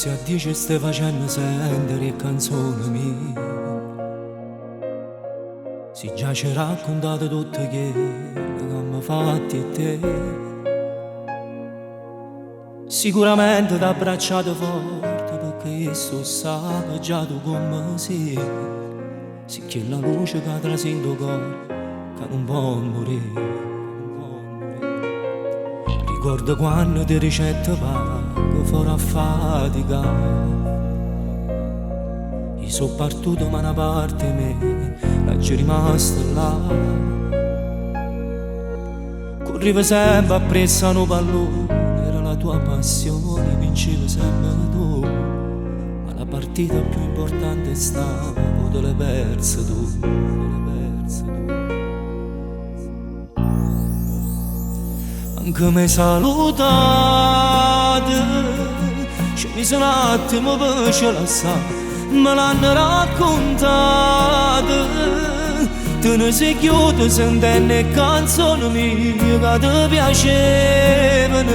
Se a 10 stai facendo sentire canzoni mie, si già ci raccontate tutte quelle che mi fatti e te. Sicuramente ti abbracciate forte perché io sto sapeggiato come sei. Sì che la luce che trasi in tuo cuore che non può morire. Ricordo quando ti ricette pago fuori a faticare. Io sono partito ma una parte me la c'è rimasta là. Corriva sempre appresso a un pallone, era la tua passione, vinceva sempre tu. Ma la partita più importante stava, te l'hai persa tu. Anche mi salutate, ci mi sono un attimo per ce la sa, me l'hanno raccontata. Tu ne sei chiuso sentendo le canzoni mie che ti piacevano.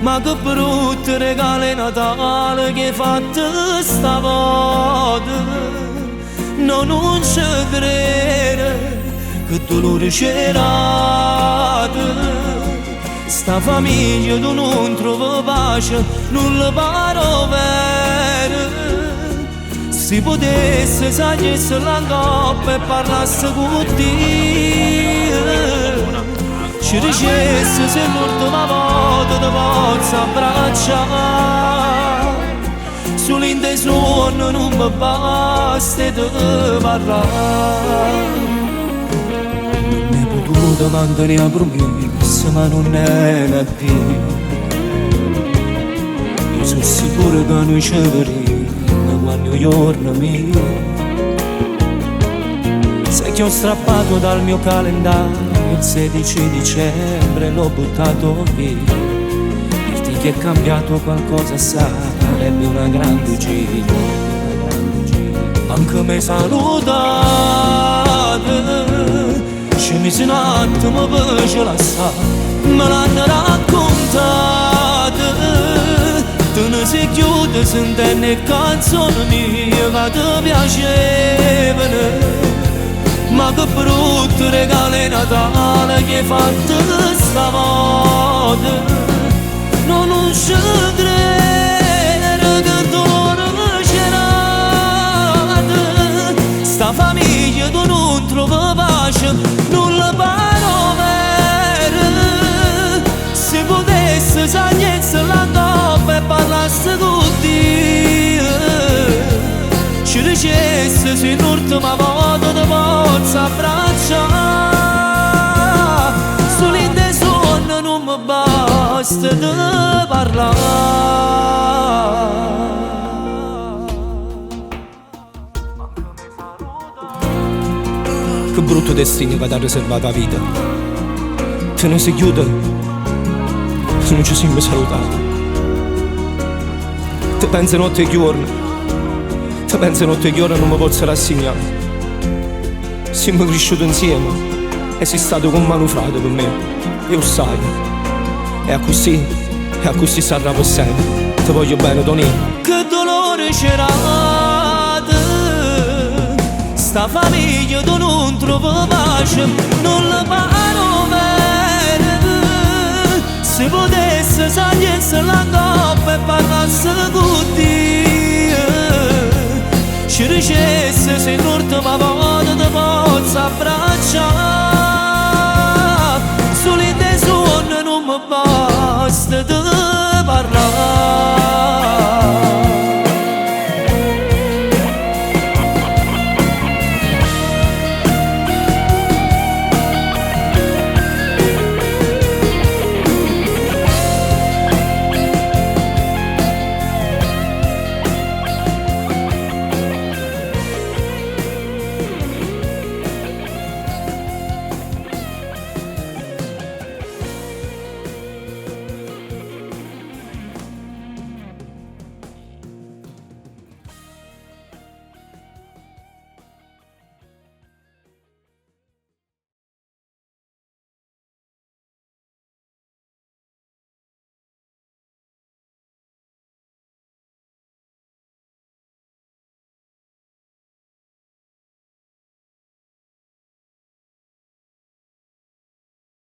Ma che brutto regalo di Natale che hai fatto stavolta. No, non ci credo che dolore c'era. Sta famiglia tu non trova pace, non la paro vero. Se potesse sagliesse la coppa e parlasse con te, ci dicesse se l'ultima volta ti posso abbracciare. Sull'inte suono non mi basta di parlare. Tu mantenere la promessa ma non è la Dio. Io sono sicuro che noi ci vedremo quando giorno mio. Sai che ho strappato dal mio calendario il 16 dicembre e l'ho buttato via. Dirti che è cambiato qualcosa sarebbe una gran bugia. Anche me salutate, ci mise un attimo per ce la sa, me l'hanno raccontata. Tu ne sei chiusa sentendo le canzoni mie che ti piacevano. Ma che brutto regalo di Natale che hai fatto stavolta. No, non ci credo che dolore c'era. Sta famiglia tu non trova pace, non la paro vero. Se potesse sagliesse la coppa e parlasse con Dio, ci dicesse se l'ultima volta ti posso abbracciare. Sull'inte suono non mi basta di parlare. Che brutto destino che ti ha riservato la vita. Te ne si chiude, non ci siamo salutati. Te pensi notte e giorno, te pensi notte e giorno non mi posso rassegnare. Siamo cresciuti insieme e sei stato come mano frate per me, e lo sai. E a così sarà per sempre. Ti voglio bene, Tony. Che dolore c'era. Sta famiglia tu non trova pace, non la paro vero. Se potesse sagliesse la coppa e parlasse con Dio, ci dicesse se l'ultima volta ti posso abbracciare. Sull'inte suono non mi basta.